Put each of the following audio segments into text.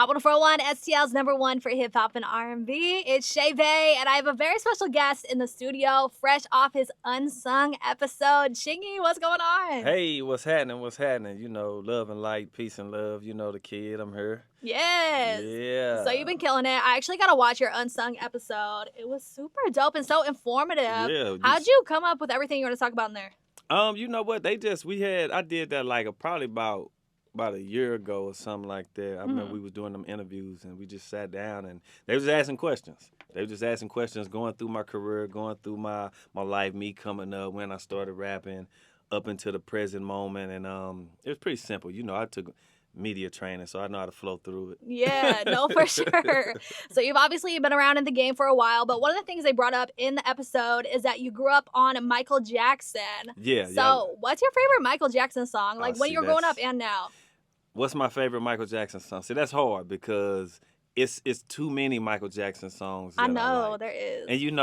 Hot 104.1, STL's number one for hip hop and R&B. It's Shae, and I have a very special guest in the studio, fresh off his Unsung episode. Chingy, what's going on? Hey, what's happening? What's happening? You know, love and light, peace and love. You know the kid. I'm here. Yes. Yeah. So you've been killing it. I actually got to watch your Unsung episode. It was super dope and so informative. Yeah. How'd you come up with everything you want to talk about in there? You know what? I did that like probably about a year ago or something like that. I remember we was doing them interviews and we just sat down and they was asking questions. Going through my career, going through my life, me coming up, when I started rapping, up into the present moment. And it was pretty simple. You know, I took media training, so I know how to flow through it. Yeah, no, for sure. So you've obviously been around in the game for a while, but one of the things they brought up in the episode is that you grew up on Michael Jackson. Yeah. So what's your favorite Michael Jackson song? Like when you were growing up and now? What's my favorite Michael Jackson song? See, that's hard because it's too many Michael Jackson songs. I know, I like. there is. And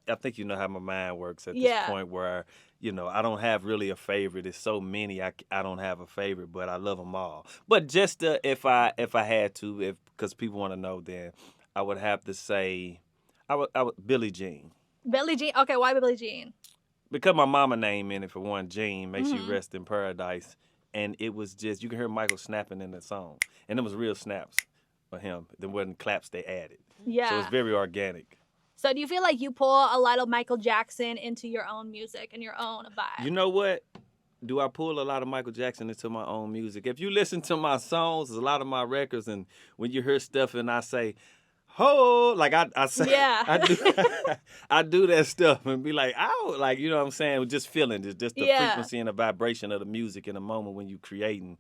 I think you know how my mind works at this point where, I don't have really a favorite. It's so many, I don't have a favorite, but I love them all. But just if I had to, because people want to know, then I would have to say, I would Billie Jean. Billie Jean? Okay, why Billie Jean? Because my mama name in it for one, Jean, may she rest in paradise. And it was just, you can hear Michael snapping in the song. And it was real snaps for him. There wasn't claps they added. Yeah. So it's very organic. So do you feel like you pull a lot of Michael Jackson into your own music and your own vibe? You know what? Do I pull a lot of Michael Jackson into my own music? If you listen to my songs, a lot of my records, and when you hear stuff and I say, oh, like I say, yeah. I do that stuff and be like, ow, like, you know what I'm saying? Just feeling, just the frequency and the vibration of the music in the moment when you creating.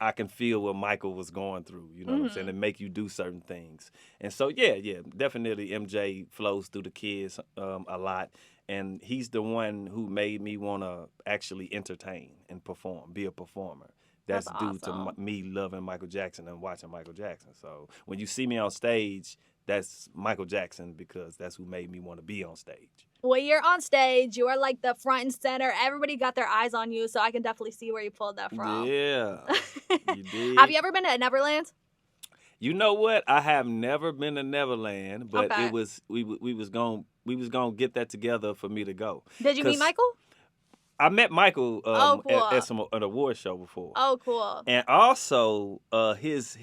I can feel what Michael was going through, you know what I'm saying, and make you do certain things. And so, definitely MJ flows through the kids a lot. And he's the one who made me want to actually entertain and perform, be a performer. That's due to me loving Michael Jackson and watching Michael Jackson. So when you see me on stage, that's Michael Jackson because that's who made me want to be on stage. When you're on stage, you are like the front and center. Everybody got their eyes on you, so I can definitely see where you pulled that from. Yeah, you did. Have you ever been to Neverland? You know what? I have never been to Neverland, but it was we was gonna get that together for me to go. Did you meet Michael? I met Michael cool. at an award show before. Oh, cool. And also his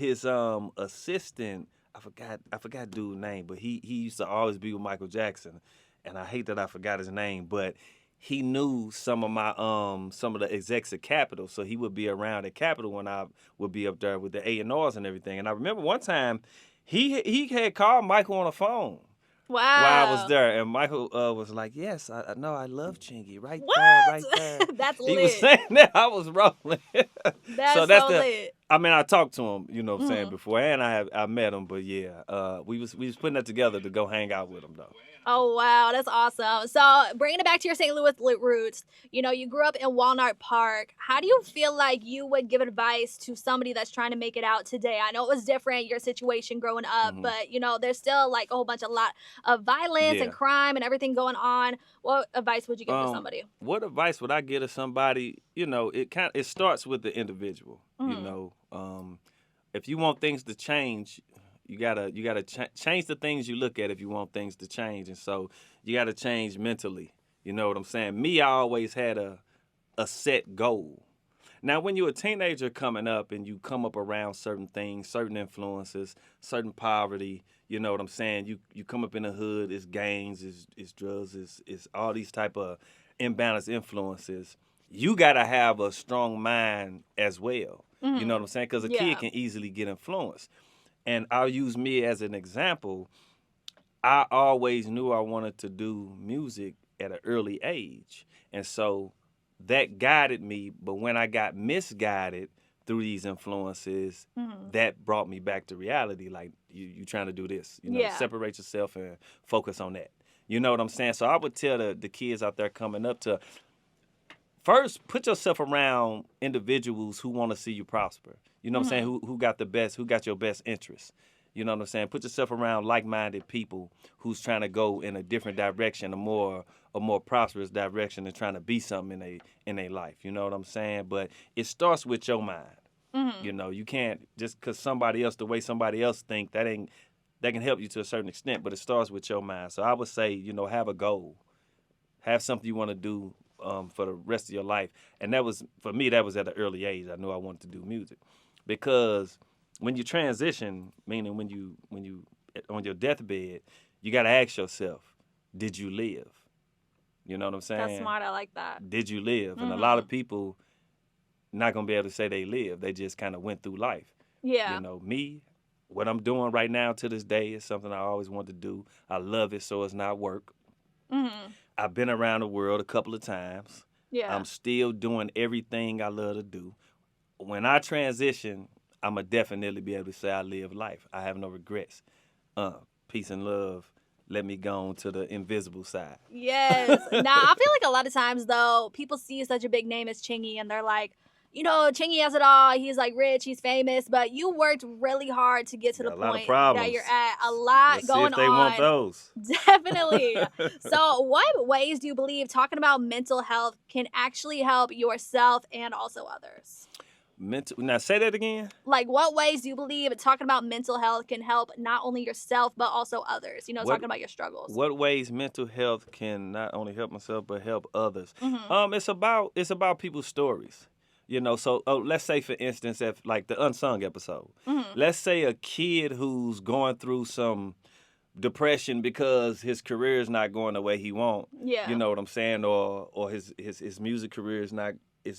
assistant, I forgot dude's name, but he used to always be with Michael Jackson. And I hate that I forgot his name, but he knew some of the execs at Capitol, so he would be around at Capitol when I would be up there with the A&Rs and everything. And I remember one time he had called Michael on the phone. Wow. While I was there, and Michael was like, "Yes, I know, I love Chingy, right there." That's lit. He was saying that, I was rolling. That's so lit. I mean, I talked to him, you know what I'm saying, before, and I met him, but we was putting that together to go hang out with him though. Oh, wow. That's awesome. So bringing it back to your St. Louis roots, you grew up in Walnut Park. How do you feel like you would give advice to somebody that's trying to make it out today? I know it was different, your situation growing up, but, there's still like a whole lot of violence and crime and everything going on. What advice would you give to somebody? What advice would I give to somebody? It starts with the individual, if you want things to change, you gotta change the things you look at if you want things to change, and so you gotta change mentally. You know what I'm saying? Me, I always had a set goal. Now, when you're a teenager coming up and you come up around certain things, certain influences, certain poverty, you know what I'm saying? You come up in the hood, it's gangs, it's drugs, it's all these type of imbalanced influences. You gotta have a strong mind as well. You know what I'm saying? Because a kid can easily get influenced. And I'll use me as an example. I always knew I wanted to do music at an early age. And so that guided me. But when I got misguided through these influences, that brought me back to reality. Like, you trying to do this. Separate yourself and focus on that. You know what I'm saying? So I would tell the kids out there coming up to, first, put yourself around individuals who want to see you prosper. You know what I'm saying? Who got your best interests. You know what I'm saying? Put yourself around like-minded people who's trying to go in a different direction, a more prosperous direction, and trying to be something in their life. You know what I'm saying? But it starts with your mind. Mm-hmm. You know, you can't just because somebody else, the way somebody else think, that can help you to a certain extent, but it starts with your mind. So I would say, you know, have a goal, have something you want to do for the rest of your life. And that was for me. That was at an early age. I knew I wanted to do music because when you transition, meaning when you on your deathbed, you got to ask yourself, did you live? You know what I'm That's saying? smart. I like that. Did you live? And a lot Mm-hmm. of people not gonna be able to say they live. They just kind of went through life. You Yeah. know, me, what I'm doing right now to this day is something I always wanted to do. I love it, so it's not work. Mm-hmm. I've been around the world a couple of times. Yeah. I'm still doing everything I love to do. When I transition, I'm going to definitely be able to say I live life. I have no regrets. Peace and love. Let me go on to the invisible side. Yes. Now, I feel like a lot of times, though, people see such a big name as Chingy and they're like, you know, Chingy has it all. He's like rich, he's famous, but you worked really hard to get to the Got a lot of point that you're problems. at. A lot Let's see going if they want on. those. Definitely. So, what ways do you believe talking about mental health can actually help yourself and also others? Now, say that again. Like, what ways do you believe talking about mental health can help not only yourself but also others? You know, What talking about your struggles. what ways mental health can not only help myself but help others? Mm-hmm. It's about people's stories. You know, so let's say for instance, if like the Unsung episode, Mm-hmm. let's say a kid who's going through some depression because his career is not going the way he want. You Yeah. know what I'm saying? Or his music career is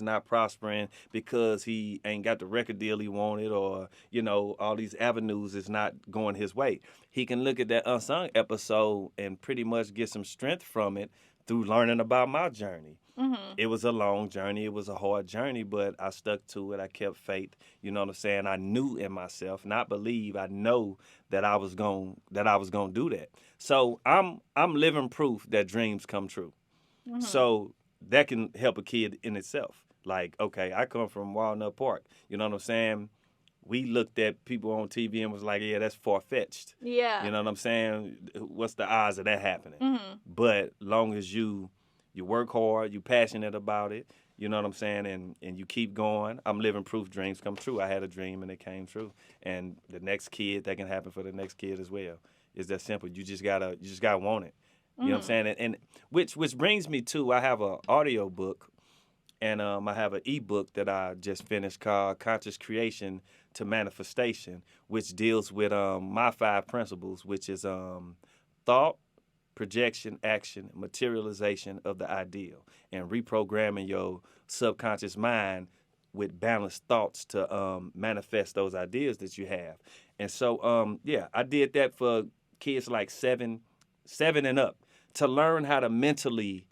not prospering because he ain't got the record deal he wanted, or you know all these avenues is not going his way. He can look at that Unsung episode and pretty much get some strength from it through learning about my journey. Mm-hmm. It was a long journey. It was a hard journey, but I stuck to it. I kept faith. You know what I'm saying? I knew in myself, not believe. I know that I was gonna do that. So I'm living proof that dreams come true. Mm-hmm. So that can help a kid in itself. Like, okay, I come from Walnut Park. You know what I'm saying? We looked at people on TV and was like, yeah, that's far fetched. Yeah. You know what I'm saying? What's the odds of that happening? Mm-hmm. But long as you work hard, you passionate about it, you know what I'm saying, and you keep going. I'm living proof dreams come true. I had a dream and it came true. And the next kid, that can happen for the next kid as well. It's that simple. You just gotta want it. You know what I'm Mm-hmm. saying? And which brings me to I have an audio book and I have an ebook that I just finished called Conscious Creation to Manifestation, which deals with my 5 principles, which is thought, projection, action, materialization of the ideal, and reprogramming your subconscious mind with balanced thoughts to manifest those ideas that you have. And so, yeah, I did that for kids like seven and up to learn how to mentally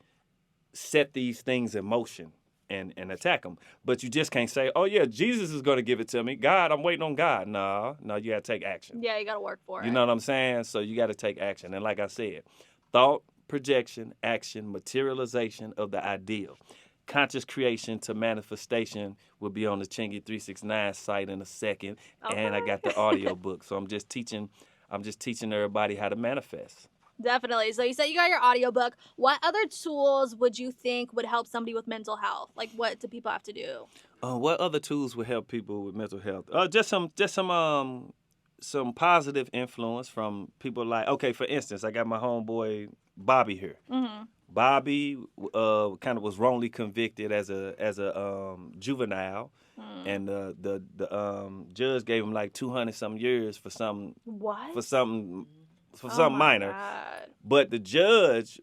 set these things in motion and attack them. But you just can't say, oh, yeah, Jesus is going to give it to me. God, I'm waiting on God. No, you got to take action. Yeah, you gotta work for You it. know what I'm saying? So you got to take action. And like I said, thought, projection, action, materialization of the ideal. Conscious creation to manifestation will be on the Chingy 369 site in a second. And I got the Okay. audio book. So I'm just teaching everybody how to manifest. Definitely. So you said you got your audiobook. What other tools would you think would help somebody with mental health? Like, what do people have to do? What other tools would help people with mental health? Some positive influence from people like, okay, for instance, I got my homeboy Bobby here. Mm-hmm. Bobby kind of was wrongly convicted as a juvenile, Mm. and the judge gave him like 200 some years for something What? for something for Oh something my minor. God. But the judge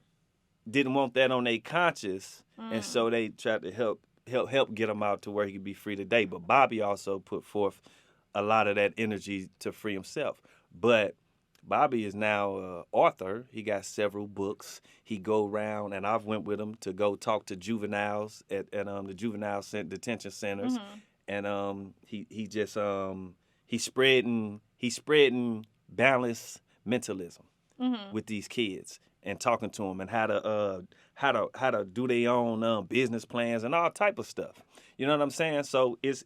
didn't want that on their conscience, and Mm. so they tried to help get him out to where he could be free today. But Bobby also put forth a lot of that energy to free himself. But Bobby is now an author. He got several books. He go around, and I've went with him to go talk to juveniles at the juvenile detention centers, Mm-hmm. and he's spreading balanced mentalism Mm-hmm. with these kids and talking to them and how to do their own business plans and all type of stuff. You know what I'm saying? So it's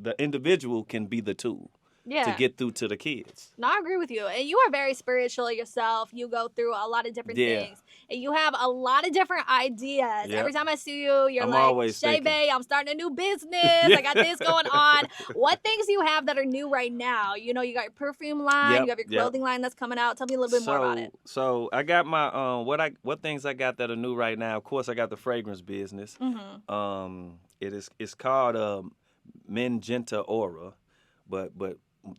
the individual can be the tool. to get through to the kids. No, I agree with you. And you are very spiritual yourself. You go through a lot of different things. And you have a lot of different ideas. Every time I see you, you're I'm like, always Shae, thinking. babe, I'm starting a new business. I got this going on. What things do you have that are new right now? You know, you got your perfume line, you have your clothing line that's coming out. Tell me a little bit more about it. So I got my what things I got that are new right now. Of course, I got the fragrance business. It's called Magenta Aura, but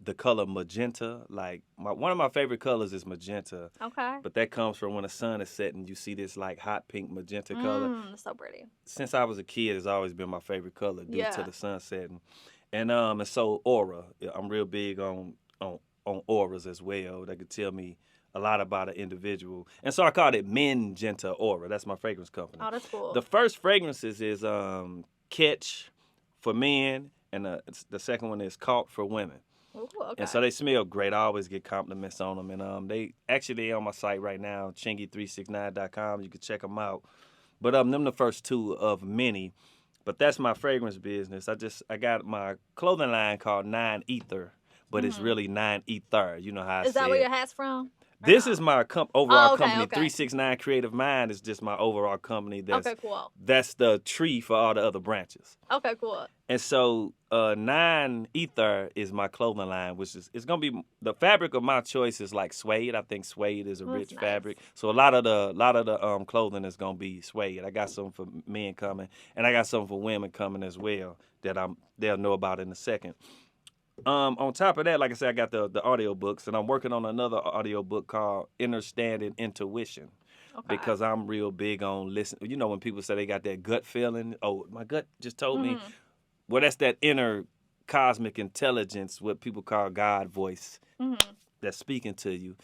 the color magenta, like one of my favorite colors is magenta. Okay. But that comes from when the sun is setting, you see this like hot pink magenta color. It's so pretty. Since I was a kid, it's always been my favorite color due to the sun setting. And so aura, I'm real big on auras as well. That could tell me a lot about an individual. And so I called it Magenta Aura. That's my fragrance company. Oh, that's cool. The first fragrances is Catch for men, and the second one is Caught for women. Ooh, okay. And so they smell great. I always get compliments on them. And they on my site right now, Chingy369.com. You can check them out. But them the first two of many. But that's my fragrance business. I got my clothing line called 9 Ether, but it's really 9 Ether. You know how I say it. Is that where your hat's from? This is my overall company. 369 Creative Mind is just my overall company. Okay, cool. That's the tree for all the other branches. Okay, cool. And so 9 Ether is my clothing line, which is, it's going to be, the fabric of my choice is like suede. I think suede is a rich fabric. So a lot of the clothing is going to be suede. I got some for men coming, and I got some for women coming as well that they'll know about in a second. On top of that, like I said, I got the audio books, and I'm working on another audio book called Understanding Intuition. Okay. Because I'm real big on listening. You know, when people say they got that gut feeling, oh, my gut just told me. Well, that's that inner cosmic intelligence, what people call God voice, that's speaking to you.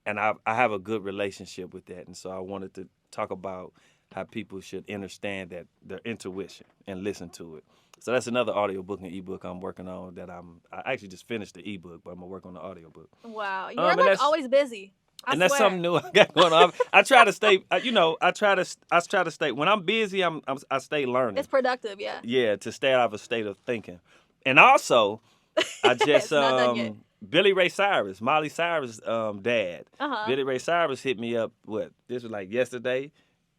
And I have a good relationship with that. And so I wanted to talk about how people should understand that their intuition and listen to it. So that's another audiobook and ebook I'm working on that I actually just finished the ebook, but I'm going to work on the audiobook. Wow. You're like always busy. I swear. That's something new I got going on. I try to stay, I try to stay, when I'm busy, I stay learning. It's productive, yeah. Yeah, to stay out of a state of thinking. And also, I just, Billy Ray Cyrus, Miley Cyrus' dad. Billy Ray Cyrus hit me up, this was like yesterday,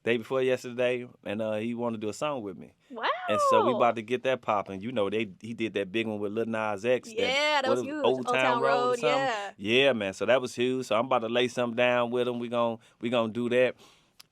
day before yesterday, and he wanted to do a song with me. Wow. And so we about to get that popping. You know, he did that big one with Lil Nas X. Yeah, that was huge. Old Town Road, yeah. Yeah, man. So that was huge. So I'm about to lay something down with him. We gonna do that.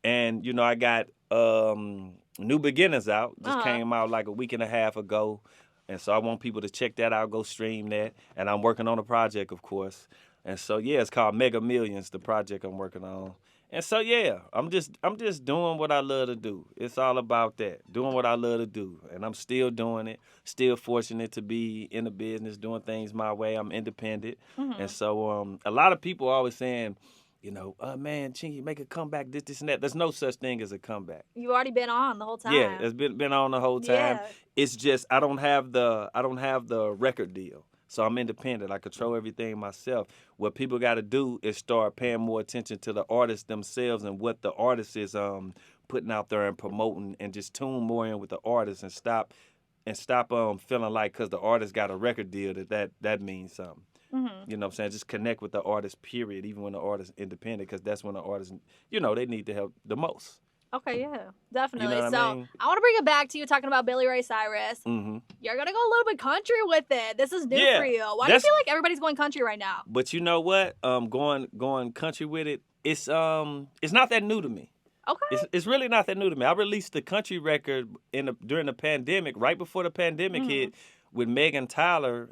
And, I got New Beginners out. Just came out like a week and a half ago. And so I want people to check that out, go stream that. And I'm working on a project, of course. And so, yeah, it's called Mega Millions, the project I'm working on. And so, yeah, I'm just doing what I love to do. It's all about that, doing what I love to do. And I'm still doing it, still fortunate to be in the business, doing things my way. I'm independent. And so a lot of people are always saying, man, Chingy, make a comeback, this, and that. There's no such thing as a comeback. You already been on the whole time. Yeah, it's been on the whole time. Yeah. It's just I don't have the record deal. So I'm independent. I control everything myself. What people got to do is start paying more attention to the artists themselves and what the artist is putting out there and promoting, and just tune more in with the artist and stop feeling like because the artist got a record deal that means something. You know what I'm saying? Just connect with the artist, period, even when the artist is independent, because that's when the artist, they need the help the most. Okay, yeah, definitely. You know what I mean? I want to bring it back to you talking about Billy Ray Cyrus. You're going to go a little bit country with it. This is new for you. Why do you feel like everybody's going country right now? But you know what? Going country with it, it's not that new to me. Okay. It's really not that new to me. I released the country record during the pandemic, right before the pandemic hit, with Megan Tyler,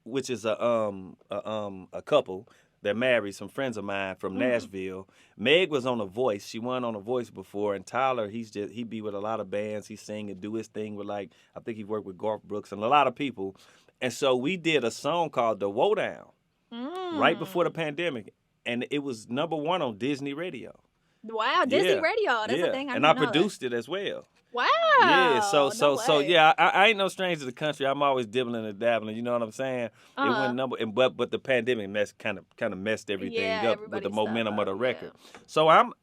which is a couple that married, some friends of mine from Nashville. Meg was on The Voice. She won on The Voice before. And Tyler, he be with a lot of bands. He sing and do his thing with, I think he worked with Garth Brooks and a lot of people. And so we did a song called The Woe Down right before the pandemic. And it was #1 on Disney Radio. Wow, Disney Radio. That's a thing. I produced it as well. Yeah, Wow. No way. yeah, I ain't no stranger to the country. I'm always dibbling and dabbling. You know what I'm saying? It Uh-huh. went number, and but the pandemic kind of messed everything Yeah, up with the everybody's stuff momentum of up. the Yeah. record. So I'm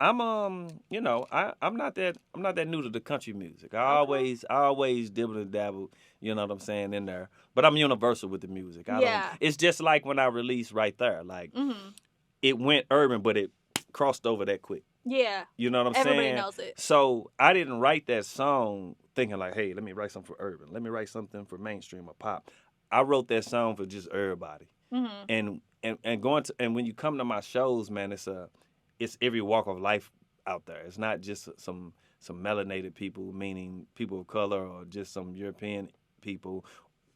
you know I'm not that new to the country music. Okay. I always dibble and dabble. You know what I'm saying in there. But I'm universal with the music. I don't. Yeah. It's just like when I released right there. Like Mhm. it went urban, but it crossed over that quick. Yeah. You know what I'm Everybody saying? knows it. So I didn't write that song thinking like, hey, let me write something for urban. Let me write something for mainstream or pop. I wrote that song for just everybody. Mhm. And going to and when you come to my shows, man, it's every walk of life out there. It's not just some melanated people, meaning people of color or just some European people.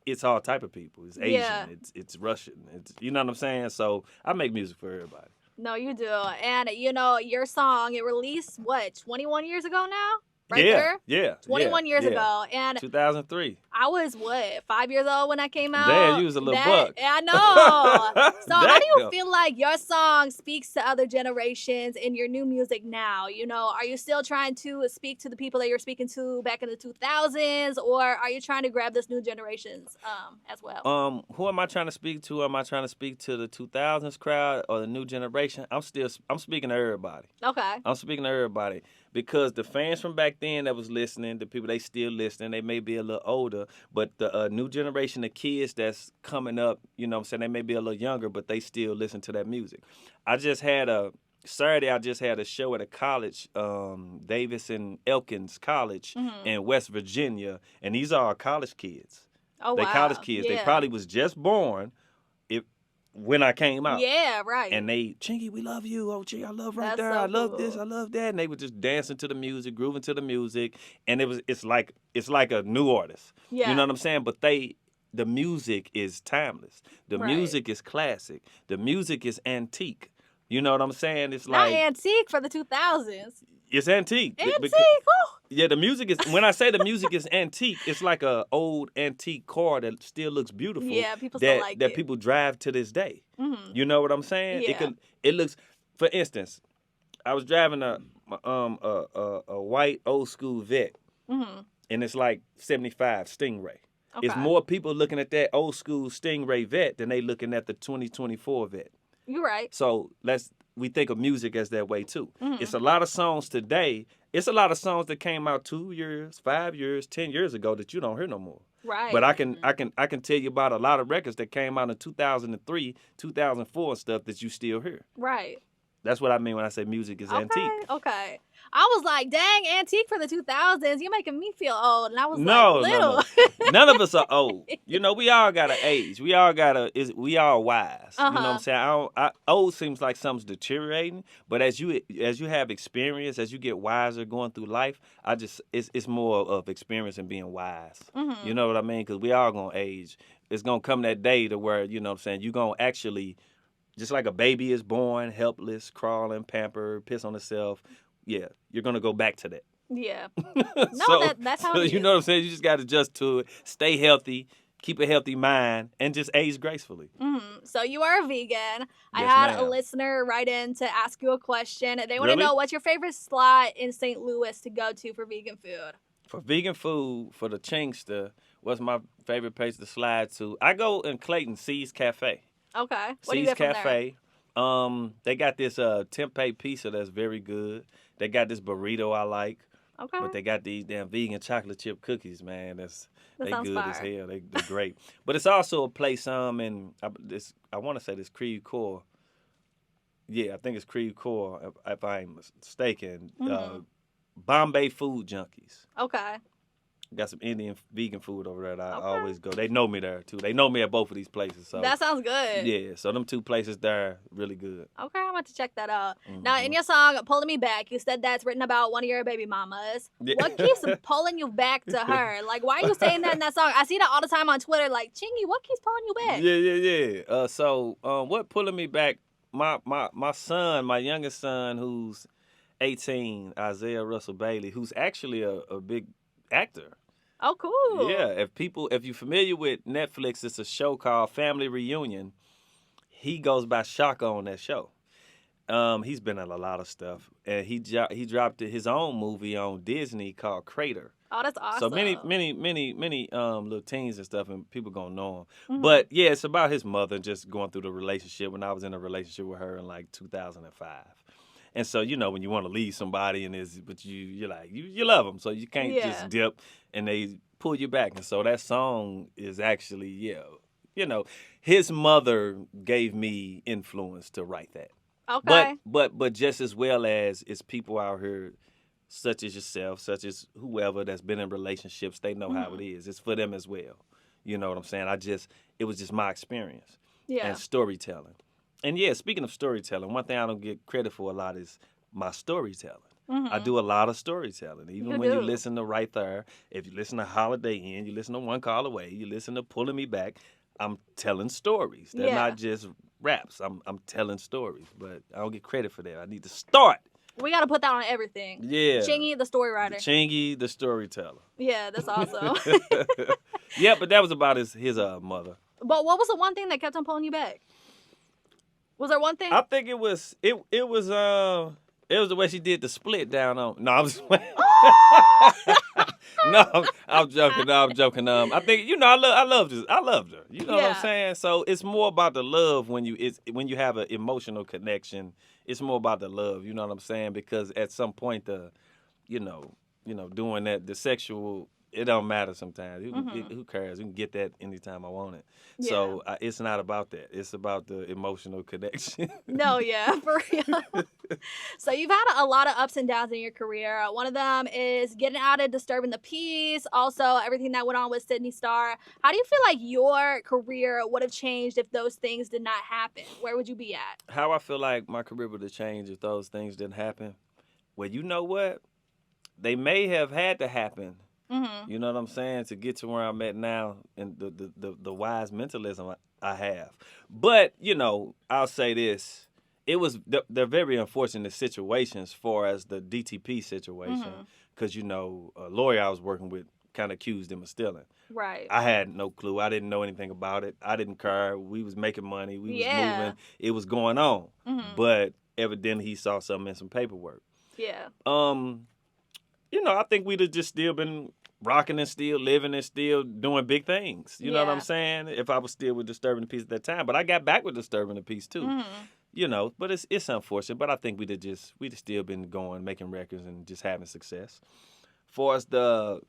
It's all type of people. It's Yeah. Asian. It's Russian. It's you know what I'm saying. So I make music for everybody. No, you do. And your song, it released what, 21 years ago now? Right Yeah, there? yeah, yeah, 21 years yeah. ago. And 2003. I was what, 5 years old when I came Damn, out? you was a little That buck. I know. So how do you Damn. feel like your song speaks to other generations in your new music now? Are you still trying to speak to the people that you're speaking to back in the 2000s, or are you trying to grab this new generations as well? Who am I trying to speak to? Am I trying to speak to the 2000s crowd or the new generation? I'm speaking to everybody. Okay. I'm speaking to everybody because the fans from back then that was listening, the people they still listening, they may be a little older, but the new generation of kids that's coming up, you know what I'm saying, they may be a little younger, but they still listen to that music. I just had a show at a college, Davis and Elkins College Mhm. in West Virginia, and these are our college kids. Oh They college wow. kids. They Yeah. probably was just born if when I came out. Yeah, right. And they, Chingy, we love you. Oh, gee, I love right That's there. so I love this. cool. I love that. And they were just dancing to the music, grooving to the music. And it's like a new artist. You know Yeah. what I'm saying? But the music is timeless. The Right. music is classic. The music is antique. You know what I'm saying? It's Not like antique for the 2000s. it's antique. Antique? Woo! Yeah, the music is. When I say the music is antique, it's like a old antique car that still looks beautiful. Yeah, people still like that it. people drive to this day. Mhm. You know what I'm saying? Yeah. It looks. For instance, I was driving a white old school vet, Mhm. and it's like 75 Stingray. Okay. It's more people looking at that old school Stingray vet than they looking at the 2024 vet. You're right. So we think of music as that way too. Mhm. It's a lot of songs today. It's a lot of songs that came out 2 years, 5 years, 10 years ago that you don't hear no more. Right. But I can tell you about a lot of records that came out in 2003, 2004 and stuff that you still hear. Right. That's what I mean when I say music is antique. Okay. I was like, dang, antique for the 2000s. You're making me feel old. And I was No, like, little. no. None of us are old. You know, we all got an age. We all wise. You know what I'm saying? Old seems like something's deteriorating, but as you have experience, as you get wiser going through life, it's more of experience and being wise. Mhm. You know what I mean? Because we all gonna age. It's gonna come that day to where, you know what I'm saying, you're gonna actually, just like a baby is born, helpless, crawling, pampered, piss on itself. Yeah, you're gonna go back to that. Yeah. So, that's how so it you is. know what I'm saying? You just got to adjust to it, stay healthy, keep a healthy mind, and just age gracefully. So you are a vegan. I Yes, had a ma'am. listener write in to ask you a question. They want to Really? know what's your favorite slot in St. Louis to go to for vegan food. For vegan food, for the Chingster, what's my favorite place to slide to? I go in Clayton, C's Cafe. Okay. What do you C's get from there? Cafe. They got this tempeh pizza that's very good. They got this burrito I like. Okay. But they got these damn vegan chocolate chip cookies, man. That They sounds good as fire. hell. They're great. But it's also a place in I want to say this Creve Coeur. Yeah, I think it's Creve Coeur if I ain't mistaken. Bombay Food Junkies. Okay. Got some Indian vegan food over there that I Okay. always go. They know me there too. They know me at both of these places. So That sounds good. yeah, so them two places there really good. Okay, I'm about to check that out. Now, in your song, Pulling Me Back, you said that's written about one of your baby mamas. Yeah. What keeps pulling you back to her? Like, why are you saying that in that song? I see that all the time on Twitter, like, Chingy, what keeps pulling you back? Yeah. So what pulling me back? My son, my youngest son, who's 18, Isaiah Russell Bailey, who's actually a big actor. Oh, cool. Yeah, if you're familiar with Netflix, it's a show called Family Reunion. He goes by Shaka on that show. He's been in a lot of stuff, and he dropped his own movie on Disney called Crater. Oh, that's So awesome. many little teens and stuff, and people gonna know him. Mhm. But yeah, it's about his mother just going through the relationship. When I was in a relationship with her in like 2005, and so when you want to leave somebody and but you're like you love them, so you can't Yeah. just dip and they pull you back. And so that song is actually his mother gave me influence to write that. But Okay. but just as well as it's people out here such as yourself, such as whoever that's been in relationships, they know how it Mhm. is. It's for them as well. You know what I'm saying? It was just my experience and Yeah. storytelling. And yeah, speaking of storytelling, one thing I don't get credit for a lot is my storytelling. I Mhm. do a lot of storytelling. Even You when you do. listen to Right There, if you listen to Holiday Inn, you listen to One Call Away, you listen to Pulling Me Back, I'm telling stories. They're Yeah. not just raps. I'm telling stories, but I don't get credit for that. I need to start. We got to put that on everything. Yeah. Chingy, the story The writer. Chingy, the storyteller. Yeah, that's awesome. Yeah, but that was about his mother. But what was the one thing that kept on pulling you back? Was there one thing? I think it was the way she did the split down on. No, I'm just no, I'm joking. No, I'm joking. I think I loved her. I loved her. You know what I'm Yeah. saying? So it's more about the love when you have an emotional connection. It's more about the love. You know what I'm saying? Because at some point you know, doing that, the sexual, it don't matter sometimes. Who cares? You can get that anytime I want it. Yeah. So it's not about that. It's about the emotional connection. No, yeah, for real. So you've had a lot of ups and downs in your career. One of them is getting out of Disturbing the Peace. Also, everything that went on with Sydney Star. How do you feel like your career would have changed if those things did not happen? Where would you be at? How I feel like my career would have changed if those things didn't happen? Well, you know what? They may have had to happen. Mm-hmm. You know what I'm saying? To get to where I'm at now and the wise mentalism I have. But, I'll say this. They're very unfortunate situations for as the DTP situation. Because, a lawyer I was working with kind of accused him of stealing. Right. I had no clue. I didn't know anything about it. I didn't care. We was making money. We was Yeah. moving. It was going on. Mm-hmm. But evidently he saw something in some paperwork. Yeah. I think we'd have just still been rocking and still living and still doing big things. You know what I'm saying? If I was still with Disturbing the Peace at that time. But I got back with Disturbing the Peace too. Mm-hmm. But it's unfortunate. But I think we'd have still been going, making records and just having success. For us, the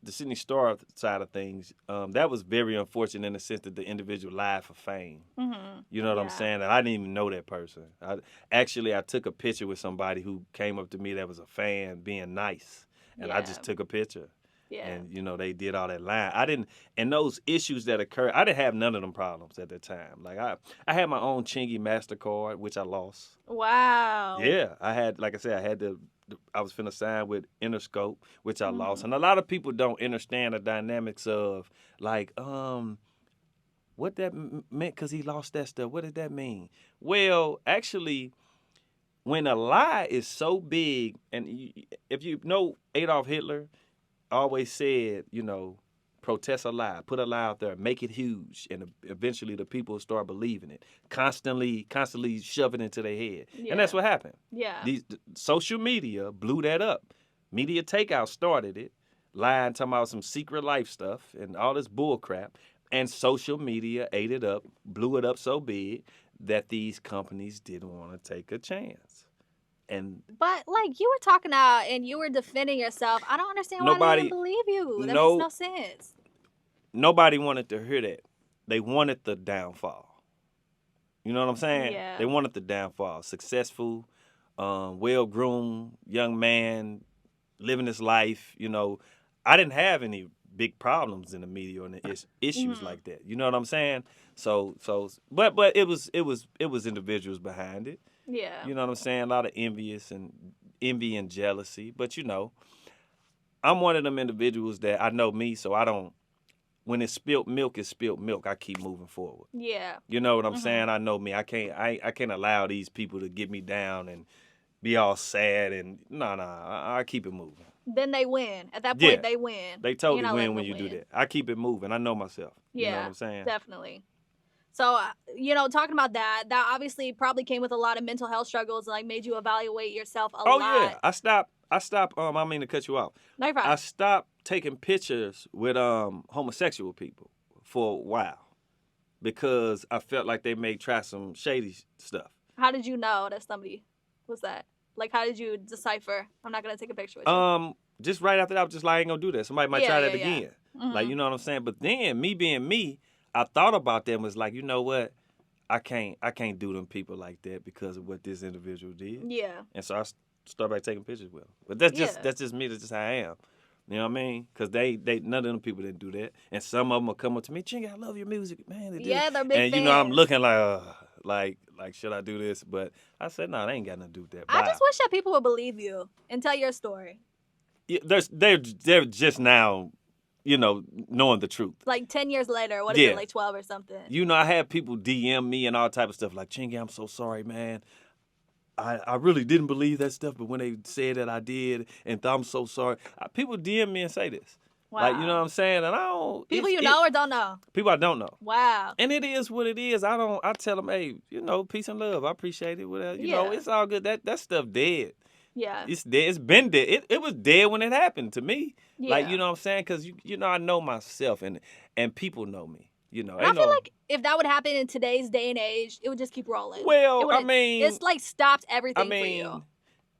Sydney Star side of things, that was very unfortunate in the sense that the individual lied for fame. Mm-hmm. You know what I'm saying? And I didn't even know that person. I took a picture with somebody who came up to me that was a fan being nice. And I just took a picture. Yeah. And, they did all that lying. And those issues that occurred, I didn't have none of them problems at that time. Like, I had my own Chingy MasterCard, which I lost. Wow. Yeah. like I said, I was finna sign with Interscope, which I lost. And a lot of people don't understand the dynamics of, like, what that meant because he lost that stuff. What did that mean? Well, actually, when a lie is so big, and if you know Adolf Hitler always said, protest a lie, put a lie out there, make it huge, and eventually the people start believing it. Constantly shove it into their head. Yeah. And that's what happened. Yeah. Social media blew that up. Media takeout started it, lying, talking about some secret life stuff and all this bull crap. And social media ate it up, blew it up so big that these companies didn't want to take a chance. But like you were talking out and you were defending yourself. I don't understand why they didn't believe you. That makes no sense. Nobody wanted to hear that. They wanted the downfall. You know what I'm saying? Yeah. They wanted the downfall. Successful, well-groomed young man living his life. I didn't have any big problems in the media and issues like that. You know what I'm saying? But it was individuals behind it. Yeah. You know what I'm saying? A lot of envy and jealousy. But I'm one of them individuals that I know me, so I don't. When it's spilt milk, it's spilt milk. I keep moving forward. Yeah. You know what I'm saying? I know me. I can't allow these people to get me down and be all sad and I keep it moving. Then they win. At that point, they win. They totally win when you do that. I keep it moving. I know myself. Yeah. You know what I'm saying? Definitely. So, talking about that obviously probably came with a lot of mental health struggles and like made you evaluate yourself a lot. Oh yeah, I stopped. I mean to cut you off. No, you're fine. I stopped taking pictures with homosexual people for a while because I felt like they may try some shady stuff. How did you know that somebody was that? Like, how did you decipher? I'm not gonna take a picture with you. Just right after that, I was just like, I ain't gonna do that. Somebody might Yeah, try that yeah, again. Mhm. Like, you know what I'm saying? But then, me being me, I thought about that and was like, you know what? I can't do them people like that because of what this individual did. Yeah. And so I started by taking pictures with them. But that's Yeah. just me. That's just how I am. You know what I mean? Because they none of them people didn't do that. And some of them will come up to me, Chingy, I love your music, man. Yeah, they're big and fans. you know, I'm looking like should I do this? But I said, no, they ain't got nothing to do with that. I Bye. just wish that people would believe you and tell your story. Yeah, they're just now, you know, knowing the truth. Like 10 years later, what is Yeah. it, like 12 or something? You know, I had people DM me and all type of stuff like, Chingy, I'm so sorry, man. I really didn't believe that stuff, but when they said that I did, and I'm so sorry. People DM me and say this. Wow. Like, you know what I'm saying? And I don't... People you know or don't know? People I don't know. Wow. And it is what it is. I tell them, hey, you know, peace and love. I appreciate it. Whatever. You know, Yeah. it's all good. That stuff dead. Yeah. It's dead. It's been dead. It was dead when it happened to me. Yeah. Like, you know what I'm saying? Because, you know, I know myself and people know me. You know, And I feel like if that would happen in today's day and age, it would just keep rolling. Well, I mean... It's like stopped everything for you.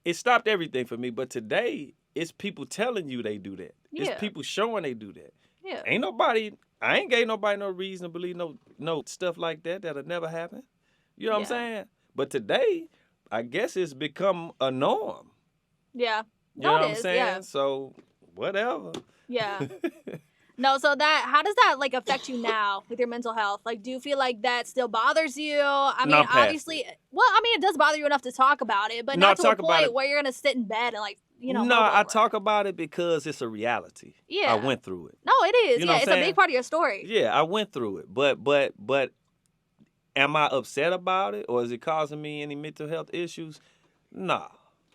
It stopped everything for me. But today, it's people telling you they do that. Yeah. It's people showing they do that. Yeah. I ain't gave nobody no reason to believe no stuff like that'll never happen. You know what I'm saying? But today, I guess it's become a norm. Yeah. You know what I'm is, saying? yeah. So, whatever. Yeah. No, so how does that like affect you now with your mental health? Like, do you feel like that still bothers you? I mean, No, I'm past obviously, it does bother you enough to talk about it, but No, not to a talk about point it. where you're gonna sit in bed and like, you know. No, mull I over talk it. about it because it's a reality. Yeah. I went through it. No, it is. You know Yeah, what it's I'm a big saying? part of your story. Yeah, I went through it. But am I upset about it or is it causing me any mental health issues? Nah.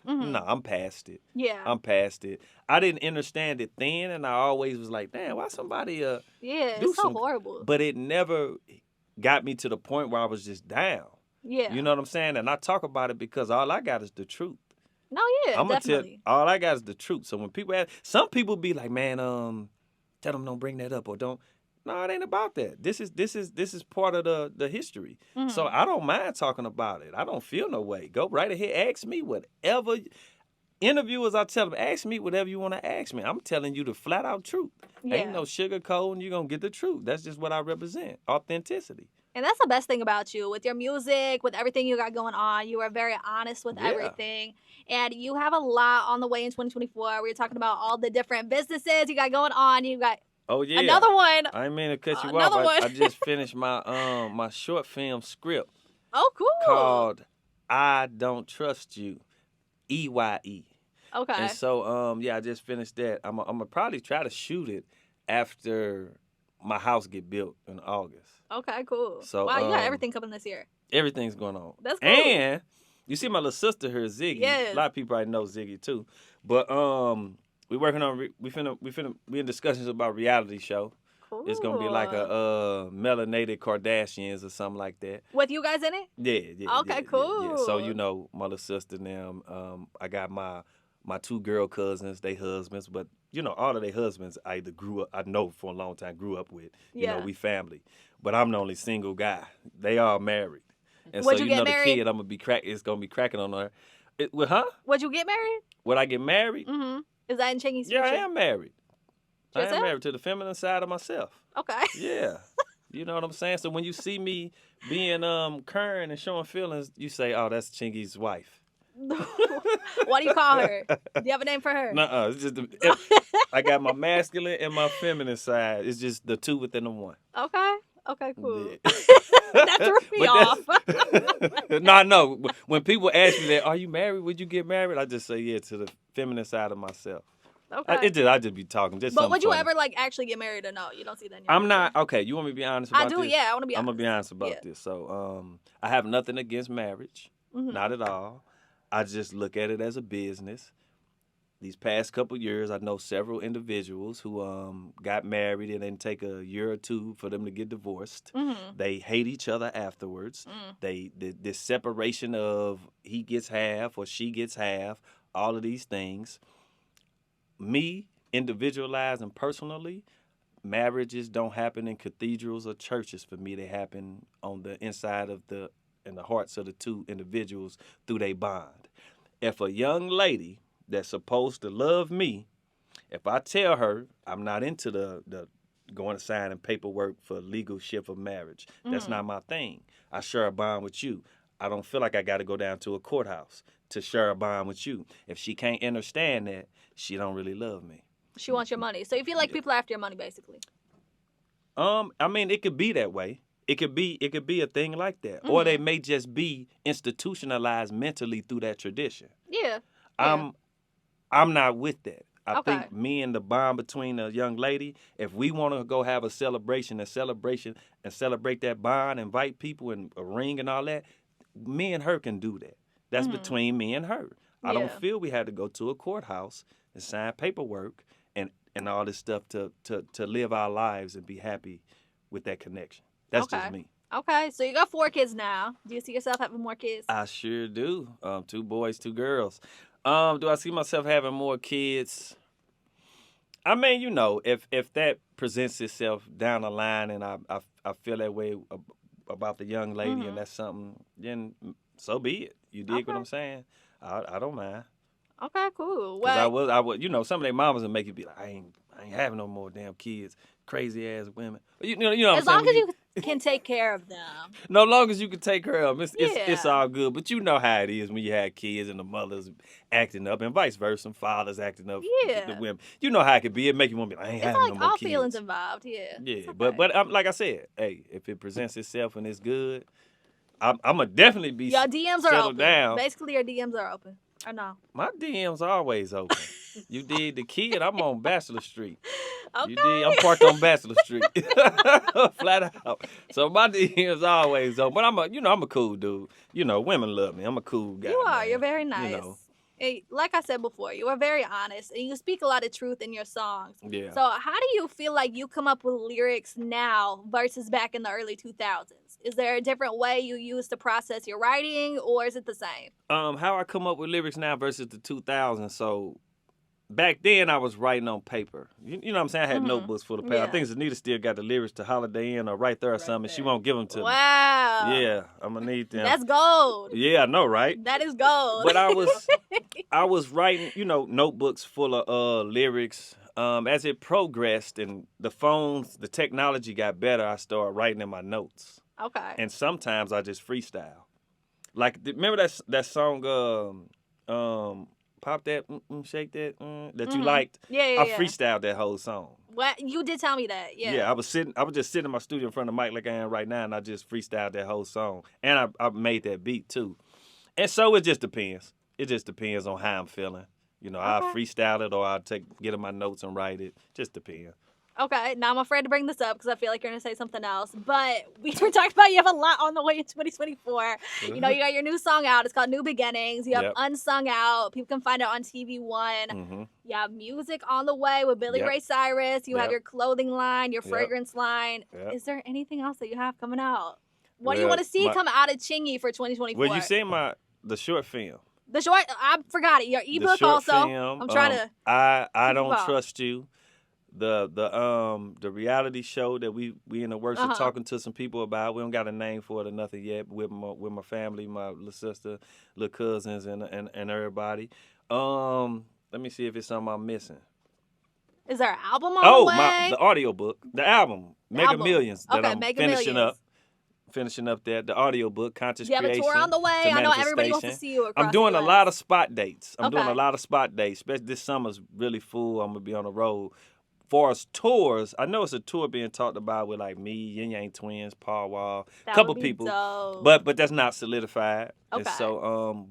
Mhm. No, I'm past it. Yeah. I'm past it. I didn't understand it then, and I always was like, damn, why somebody Yeah, do it's so some... horrible. But it never got me to the point where I was just down. Yeah. You know what I'm saying? And I talk about it because all I got is the truth. No, yeah, I'm gonna definitely. tell all I got is the truth. So when people ask, some people be like, man, tell them don't bring that up or don't. No, it ain't about that. This is part of the history. Mhm. So I don't mind talking about it. I don't feel no way. Go right ahead. Ask me whatever. Interviewers, I tell them, ask me whatever you want to ask me. I'm telling you the flat out truth. Yeah. Ain't no sugarcoating. You're going to get the truth. That's just what I represent. Authenticity. And that's the best thing about you with your music, with everything you got going on. You are very honest with Yeah. everything. And you have a lot on the way in 2024. We were talking about all the different businesses you got going on. You got Oh, yeah. another one. I ain't mean to cut you Another off. one. I just finished my my short film script Oh, cool. called I Don't Trust You, EYE. Okay. And so, I just finished that. I'm gonna probably try to shoot it after my house get built in August. Okay, cool. So, wow, you got everything coming this year. Everything going on. That's cool. And you see my little sister here, Ziggy. Yes. A lot of people probably know Ziggy too. But we working on we in discussions about reality show. Cool. It's gonna be like a melanated Kardashians or something like that. With you guys in it? Yeah. Okay, Yeah. cool. So you know, my little sister now. I got my two girl cousins, they husbands, but you know, all of their husbands I either grew up, I know for a long time, grew up with. You know, we family. But I'm the only single guy. They all married. And Would so you you get know married? the kid I'm gonna be it's gonna be cracking on her. Huh? Would you get married? Would I get married? Mm-hmm. Is that in Chingy's Yeah, I future? am married. I Yourself? am married to the feminine side of myself. Okay. Yeah. You know what I'm saying? So when you see me being current and showing feelings, you say, oh, that's Chingy's wife. What do you call her? Do you have a name for her? Nuh-uh. It's just I got my masculine and my feminine side. It's just the two within the one. Okay. Okay, cool. Yeah. That threw me off. No, I know. When people ask me that, are you married? Would you get married? I just say, yeah, to the feminine side of myself. Okay. I just be talking. Just But would you funny. ever like actually get married or no? You don't see that in your I'm future? not. Okay, you want me to be honest about I this? do, yeah. I want to be honest. I'm going to be honest about Yeah. this. So, I have nothing against marriage. Mhm. Not at all. I just look at it as a business. These past couple years, I know several individuals who got married and then take a year or two for them to get divorced. Mhm. They hate each other afterwards. Mm. This separation of he gets half or she gets half, all of these things. Me, individualized and personally, marriages don't happen in cathedrals or churches for me. They happen on the inside of in the hearts of the two individuals through their bond. If a young lady that's supposed to love me, if I tell her I'm not into the going to sign and paperwork for legal ship of marriage, that's not my thing. I share a bond with you. I don't feel like I got to go down to a courthouse to share a bond with you. If she can't understand that, she don't really love me. She wants your money. So you feel like people are after your money, basically. I mean, it could be that way. It could be a thing like that, or they may just be institutionalized mentally through that tradition. Yeah. I'm not with that. I think me and the bond between a young lady, if we want to go have a celebration and celebrate that bond, invite people and a ring and all that, me and her can do that. That's between me and her. I don't feel we had to go to a courthouse and sign paperwork and all this stuff to live our lives and be happy with that connection. That's just me. Okay, so you got 4 kids now. Do you see yourself having more kids? I sure do. 2 boys, 2 girls. Do I see myself having more kids? I mean, you know, if that presents itself down the line and I feel that way about the young lady and that's something, then so be it. You dig what I'm saying? I don't mind. Okay, cool. Because I was, you know, some of their mamas would make you be like, I ain't having no more damn kids. Crazy ass women. You know what I'm saying? As long as you can take care of them. No, long as you can take care of them, it's all good. But you know how it is when you have kids and the mothers acting up and vice versa, fathers acting up the women. You know how it could be. It make you want to be like, I ain't having no more kids. It's like all feelings involved, Yeah, okay. But like I said, hey, if it presents itself and it's good, I'm going to definitely be your DMs are open. Down. Basically, your DMs are open. Or no? My DMs are always open. You did the kid, I'm on Bachelor Street. Okay. You did, I'm parked on Bachelor Street. Flat out. So my DMs are always open. But I'm a cool dude. You know, women love me. I'm a cool guy. You are. Man. You're very nice. You know. Hey, like I said before, you are very honest and you speak a lot of truth in your songs. Yeah. So how do you feel like you come up with lyrics now versus back in the early 2000s? Is there a different way you use to process your writing, or is it the same? How I come up with lyrics now versus the 2000s. So back then I was writing on paper. You know what I'm saying? I had notebooks full of paper. Yeah. I think Zanita still got the lyrics to Holiday Inn or Right There or something. She won't give them to me. Wow. Yeah, I'm gonna need them. That's gold. Yeah, I know, right? That is gold. But I was writing, you know, notebooks full of lyrics. As it progressed and the technology got better, I started writing in my notes. Okay. And sometimes I just freestyle. Like, remember that song, Pop That, Shake That, that you liked? Yeah. I freestyled that whole song. What? You did tell me that, yeah. Yeah, I was just sitting in my studio in front of the mic like I am right now, and I just freestyled that whole song. And I made that beat, too. And so it just depends. It just depends on how I'm feeling. You know, I'll freestyle it or I'll get in my notes and write it. Just depends. Okay, now I'm afraid to bring this up because I feel like you're going to say something else. But we were talking about you have a lot on the way in 2024. You know, you got your new song out. It's called New Beginnings. You have Unsung out. People can find it on TV One. You have music on the way with Billy Ray Cyrus. You have your clothing line, your fragrance line. Is there anything else that you have coming out? What do you want to see come out of Chingy for 2024? Well, you seen the short film. The short, I forgot it. Your ebook also. Film, I'm trying to. I Don't Trust You. The reality show that we in the works of talking to some people about. We don't got a name for it or nothing yet. With my family, my little sister, little cousins, and everybody. Let me see if it's something I'm missing. Is there an album on the way? The audiobook, the album, Mega Millions that I'm finishing up there. The audiobook, Conscious Creation. You have a tour on the way. I know everybody wants to see you across I'm doing the a lot of spot dates. Especially this summer's really full. I'm gonna be on the road. For us tours, I know it's a tour being talked about with like me, Yin Yang Twins, Paul Wall, a couple people, dope. but that's not solidified. Okay. And so,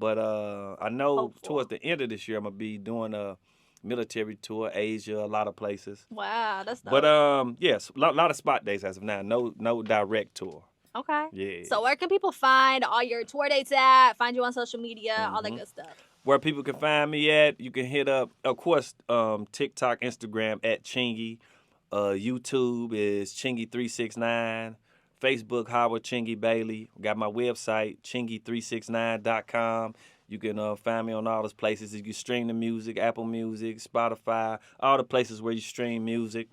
I know towards the end of this year I'm gonna be doing a military tour, Asia, a lot of places. Wow, that's dope. But yes, a lot of spot dates as of now. No direct tour. Okay. Yeah. So where can people find all your tour dates at? Find you on social media, all that good stuff. Where people can find me at, you can hit up, of course, TikTok, Instagram at Chingy. YouTube is Chingy369. Facebook, Howard Chingy Bailey. Got my website, Chingy369.com. You can find me on all those places. You can stream the music, Apple Music, Spotify, all the places where you stream music.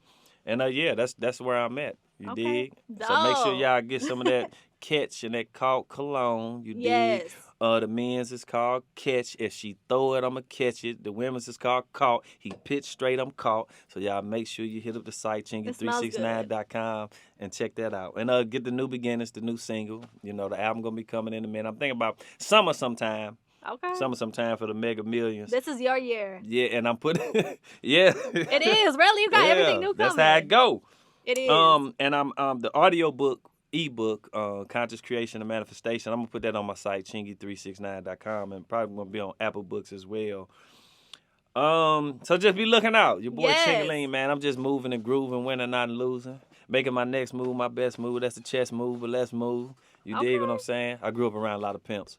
And yeah, that's where I'm at. You Okay. dig? So make sure Dope. y'all get some of that Catch and that called cologne. You dig? Yes. The men's is called Catch. If she throw it, I'ma catch it. The women's is called Caught. He pitched straight, I'm caught. So y'all make sure you hit up the site, It smells good. chingy369.com, and check that out. And get the New Beginnings, the new single. You know, the album gonna be coming in a minute. I'm thinking about summer sometime. Okay. Summer sometime for the Mega Millions. This is your year. Yeah, and I'm putting yeah. It is. Really, you got everything new coming. That's how it go. It is. And I'm the audio book, ebook, Conscious Creation and Manifestation. I'm gonna put that on my site, chingy369.com, and probably gonna be on Apple Books as well. So just be looking out. Your boy Yes. Chingy, man. I'm just moving and grooving, winning, not losing. Making my next move, my best move. That's the chess move, but let's move. You dig what I'm saying? I grew up around a lot of pimps.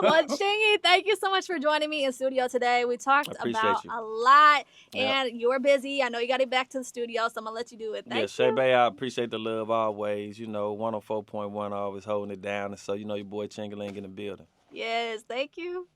Well, Chingy, thank you so much for joining me in studio today. We talked about you. a lot, Yep. and you were busy. I know you got to get back to the studio, so I'm gonna let you do it. Thank Shae you. Bay, I appreciate the love always. You know, 104.1 always holding it down. And so, you know, your boy Chingaling in the building. Yes, thank you.